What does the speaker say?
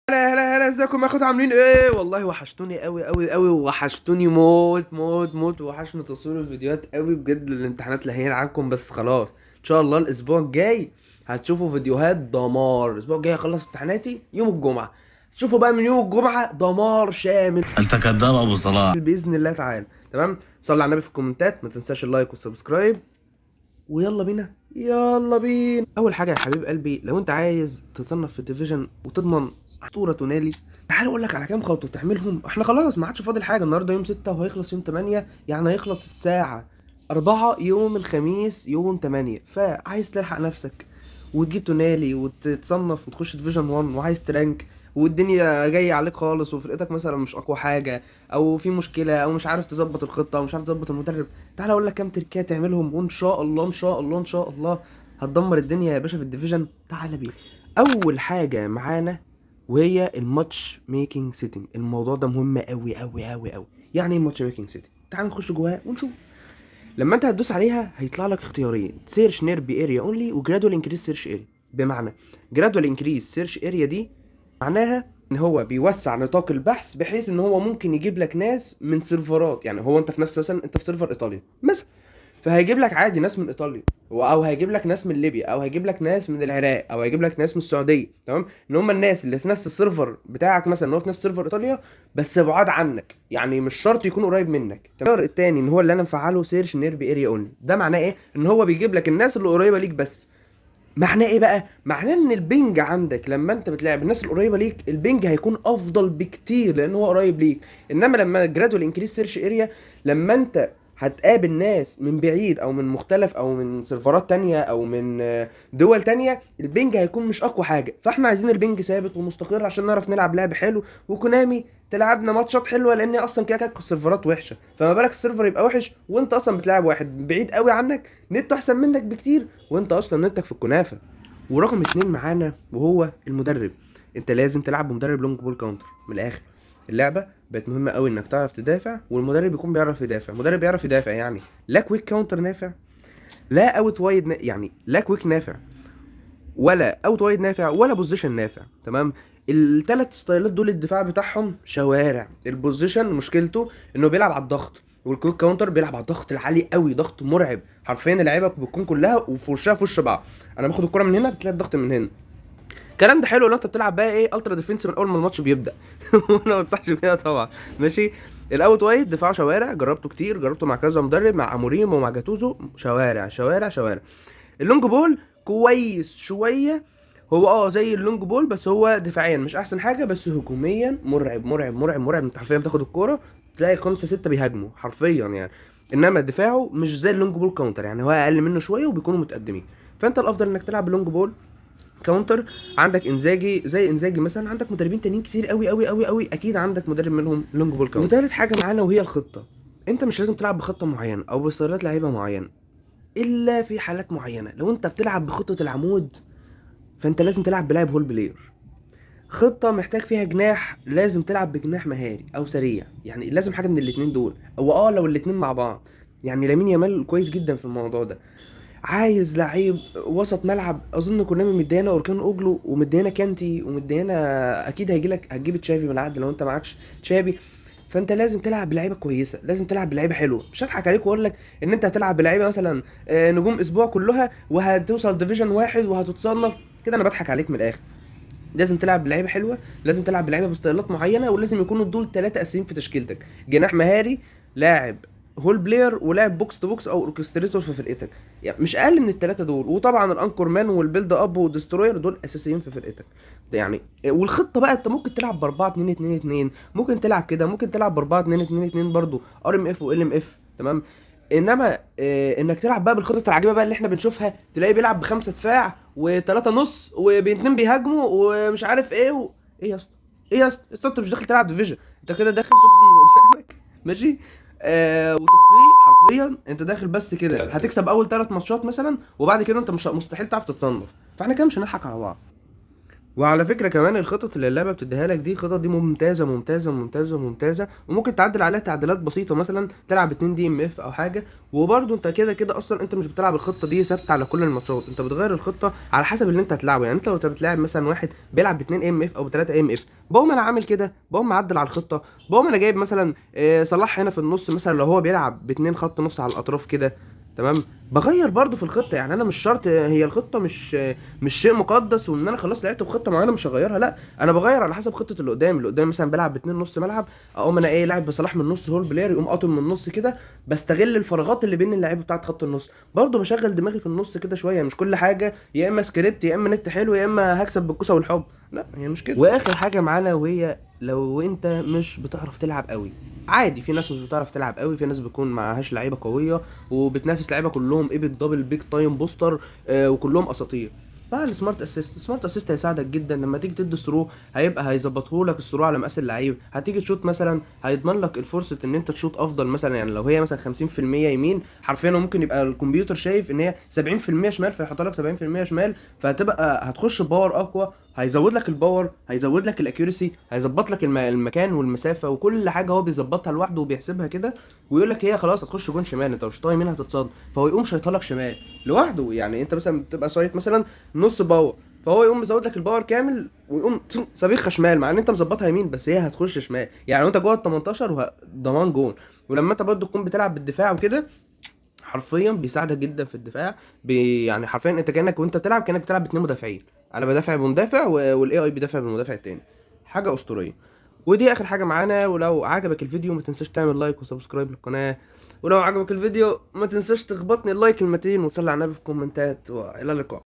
هلا هلا هلا، ازيكم يا اخوات؟ عاملين ايه؟ والله وحشتوني قوي قوي قوي، وحشتوني موت موت موت، وحشني تصوير الفيديوهات قوي بجد. الامتحانات لهين عنكم، بس خلاص ان شاء الله الاسبوع الجاي هتشوفوا فيديوهات دمار. الاسبوع الجاي هخلص امتحاناتي يوم الجمعة، تشوفوا بقى من يوم الجمعة دمار شامل انت كذاب ابو صلاح. باذن الله تعالى. تمام، صلي على النبي في الكومنتات، ما تنساش اللايك والسبسكرايب، ويلا بينا يلا بينا. اول حاجه يا حبيب قلبي، لو انت عايز تتصنف في الديفيجن وتضمن اسطوره تونالي، تعال اقول لك على كام خطوه تعملهم. احنا خلاص ما عادش فاضل حاجه، النهارده يوم 6 وهيخلص يوم 8، يعني هيخلص الساعه 4 يوم الخميس يوم 8. فعايز تلحق نفسك وتجيب تونالي وتتصنف وتخش ديفيجن 1، وعايز ترانك والدنيا جايه عليك خالص، وفرقتك مثلا مش اقوى حاجه، او في مشكله، او مش عارف تظبط الخطه، او مش عارف تظبط المدرب، تعالى اقول لك كام تركيه تعملهم، وان شاء الله ان شاء الله ان شاء الله هتدمر الدنيا يا باشا في الديفيجن. تعالى بينا. اول حاجه معانا وهي الماتش ميكنج سيتنج. الموضوع ده مهم قوي قوي قوي قوي. يعني ايه ماتش ميكنج سيتنج؟ تعال نخش جواه ونشوف. لما انت هتدوس عليها هيطلع لك اختيارين: سيرش نيربي اريا اونلي، وجرادوال انكريس سيرش اريا. بمعنى جرادوال انكريس سيرش اريا دي معناها ان هو بيوسع نطاق البحث، بحيث ان هو ممكن يجيب لك ناس من سيرفرات. يعني هو انت في نفس، مثلا انت في سيرفر ايطاليا مثلا، فهيجيب لك عادي ناس من ايطاليا، او هيجيب لك ناس من ليبيا، او هيجيب لك ناس من العراق، او هيجيب لك ناس من السعوديه. تمام، ان هم الناس اللي في نفس السيرفر بتاعك، مثلا ان هو في نفس سيرفر ايطاليا بس بعاد عنك، يعني مش شرط يكون قريب منك. تمام، التاني ان هو اللي انا مفعله سيرش نيربي اريا اونلي. ده معناه ايه؟ ان هو بيجيب لك الناس اللي قريبه ليك بس. معناه ايه بقى؟ معناه ان البنج عندك لما انت بتلعب الناس القريبه ليك، البنج هيكون افضل بكتير لان هو قريب ليك. انما لما جرادوال انكريس سيرش اريا، لما انت هتقابل ناس من بعيد، او من مختلف، او من سيرفرات تانية، او من دول تانية، البنج هيكون مش اقوى حاجه. فاحنا عايزين البنج ثابت ومستقر عشان نعرف نلعب لعب حلو، وكونامي تلعبنا ماتشات حلوه، لان اصلا كده كده السيرفرات وحشه. فما بالك السيرفر يبقى وحش وانت اصلا بتلعب واحد بعيد قوي عنك، نت احسن منك بكتير، وانت اصلا نتك في الكنافه. ورقم 2 معانا وهو المدرب. انت لازم تلعب بمدرب لونج بول كاونتر. من الاخر، اللعبه بقت مهمه قوي انك تعرف تدافع، والمدرب يكون بيعرف يدافع. مدرب بيعرف يدافع يعني لا كويك كاونتر نافع، لا اوت وايد يعني لا كويك نافع، ولا اوت وايد نافع، ولا بوزيشن نافع. تمام، الثلاث ستايلات دول الدفاع بتاعهم شوارع. البوزيشن مشكلته انه بيلعب على الضغط، والكويك كاونتر بيلعب على الضغط العالي قوي، ضغط مرعب حرفيا. اللعيبه بتكون كلها وفي وشها في وش بعض. انا باخد الكره من هنا بتلاقي الضغط من هنا. الكلام ده حلو لو انت بتلعب بقى ايه الترا ديفنس من اول ما الماتش بيبدا. وانا ما انصحش بكده طبعا. ماشي، الاوت وايد دفاع شوارع، جربته كتير، جربته مع كذا مدرب، مع اموريم ومع جاتوزو، شوارع شوارع شوارع. اللونج بول كويس شويه، هو زي اللونج بول، بس هو دفاعيا مش احسن حاجه، بس هجوميا مرعب مرعب مرعب مرعب. انت حرفيا بتاخد الكوره تلاقي 5 6 بيهاجموا حرفيا يعني. انما دفاعه مش زي اللونج بول كاونتر، يعني هو اقل منه شويه وبيكونوا متقدمين. فانت الافضل انك تلعب اللونج بول كاونتر. عندك انزاجي، زي انزاجي مثلا، عندك مدربين تانيين كتير قوي قوي قوي قوي، اكيد عندك مدرب منهم لونج بول كاونتر. وتالت حاجه معانا وهي الخطه. انت مش لازم تلعب بخطه معينه او بستايلات لعيبه معينه، الا في حالات معينه. لو انت بتلعب بخطه العمود، فانت لازم تلعب بلاعب هول بلاير. خطه محتاج فيها جناح، لازم تلعب بجناح مهاري او سريع، يعني لازم حاجه من الاتنين دول، او لو الاتنين مع بعض. يعني لامين يامال كويس جدا في الموضوع ده. عايز لعيب وسط ملعب، اظن كونامي مديانا اوركان اوجلو، ومديانا كانتي، ومديانا اكيد هتجيب تشافي من العقد لو انت معكش تشافي. فانت لازم تلعب بلعيبه كويسه، لازم تلعب بلعيبه حلوه. مش هضحك عليك واقول لك ان انت هتلعب بلعيبه مثلا نجوم اسبوع كلها، وهتوصل ديفيجن واحد وهتتصنف كده. انا بضحك عليك من الاخر. لازم تلعب بلعيبه حلوه، لازم تلعب بلعيبه بستايلات معينه، ولازم يكونوا دول 3 اساسيين في تشكيلتك: جناح مهاري، لاعب هول بلاير، ولاعب بوكس تو بوكس او اوركستريتور في فرقتك. يعني مش اقل من الثلاثه دول. وطبعا الانكور مان والبيلد اب والدستروير دول اساسيين في فرقتك. ده يعني. والخطه بقى انت ممكن تلعب ب 4 2 2 2، ممكن تلعب كده، ممكن تلعب ب 4 2 2 2 برضه، ار ام اف وال ام اف. تمام. انما انك تلعب بقى بالخطط العجيبه بقى اللي احنا بنشوفها، تلاقيه بيلعب ب5 دفاع وثلاثة نص وباتنين بيهاجموا ومش عارف ايه ايه يا اسطى؟ ايه يا اسطى؟ انت مش داخل تلعب ديفيجن، انت كده داخل تبني اللي قدامك. ماشي. وتقصيه حرفيا، انت داخل بس كده هتكسب اول 3 ماتشات مثلا، وبعد كده انت مش مستحيل تعرف تتصنف. فاحنا كده مش هنضحك على بعض. وعلى فكرة كمان الخطط اللي اللعبة بتديها لك دي، الخطط دي ممتازة ممتازة ممتازة ممتازة، وممكن تعدل عليها تعديلات بسيطة، مثلا تلعب 2 دي ام اف او حاجة. وبرده انت كده كده اصلا انت مش بتلعب الخطة دي ثابتة على كل الماتشات، انت بتغير الخطة على حسب اللي انت هتلعبه. يعني انت لو بتلعب مثلا واحد بيلعب ب 2 ام اف او ب 3 ام اف، بقوم انا عامل كده، بقوم معدل على الخطة، بقوم انا جايب مثلا صلاح هنا في النص، مثلا لو هو بيلعب باتنين خط نص على الاطراف كده، تمام. بغير برضو في الخطه، يعني انا مش شرط هي الخطه مش شيء مقدس، وان انا خلاص لعبت بخطه معينه مش هغيرها، لا، انا بغير على حسب خطه اللي قدام مثلا بيلعب باتنين نص ملعب، اقوم انا ايه لاعب بصلاح من النص، هول بلاير يقوم قاطم من النص كده، بستغل الفراغات اللي بين اللعيبه بتاعت خط النص. برضو بشغل دماغي في النص كده شويه، مش كل حاجه يا اما سكريبت يا اما نت حلو يا اما هكسب بالكوسه والحب، لا هي مش كده. واخر حاجه معانا، وهي لو انت مش بتعرف تلعب قوي، عادي، في ناس مش بتعرف تلعب قوي، في ناس بيكون معهاش لعيبه قويه وبتنافس لعيبه كلهم ايبك دبل بيج تايم بوستر، وكلهم اساطير. بقى السمارت اسيست هيساعدك جدا، لما تيجي تدي ثرو هيبقى هيظبطه لك الثرو على مقاس اللعيب، هتيجي تشوط مثلا هيضمن لك الفرصه ان انت تشوط افضل، مثلا يعني لو هي مثلا 50% يمين، حرفيا ممكن يبقى الكمبيوتر شايف ان هي 70% شمال، فيحط لك 70% شمال، فهتبقى هتخش باور اقوى، هيزود لك الباور، هيزود لك الاكيورسي، هيظبط لك المكان والمسافه وكل حاجه، هو بيظبطها لوحده وبيحسبها كده، ويقول لك هي خلاص هتخش جون شمال، انت مش طايق منها هتتصاد، فهو يقوم شايطها لك شمال لوحده. يعني انت مثلا بتبقى شايط مثلا نص باور، فهو يقوم مزود لك الباور كامل ويقوم صبيخه شمال، مع ان انت مظبطها يمين بس هي هتخش شمال، يعني وانت جوه ال 18 ضمان جون. ولما انت برضو تكون بتلعب بالدفاع وكده، حرفيا بيساعدك جدا في الدفاع، يعني حرفيا انت كانك وانت بتلعب كانك بتلعب باتنين مدافعين، انا بدافع بمدافع والاي اي بيدافع بالمدافع التاني، حاجه اسطوريه. ودي اخر حاجه معانا، ولو عجبك الفيديو ما تنساش تعمل لايك وسبسكرايب للقناه، ولو عجبك الفيديو ما تنساش تخبطني اللايك المتين وتصلي على النبي في الكومنتات، والى اللقاء.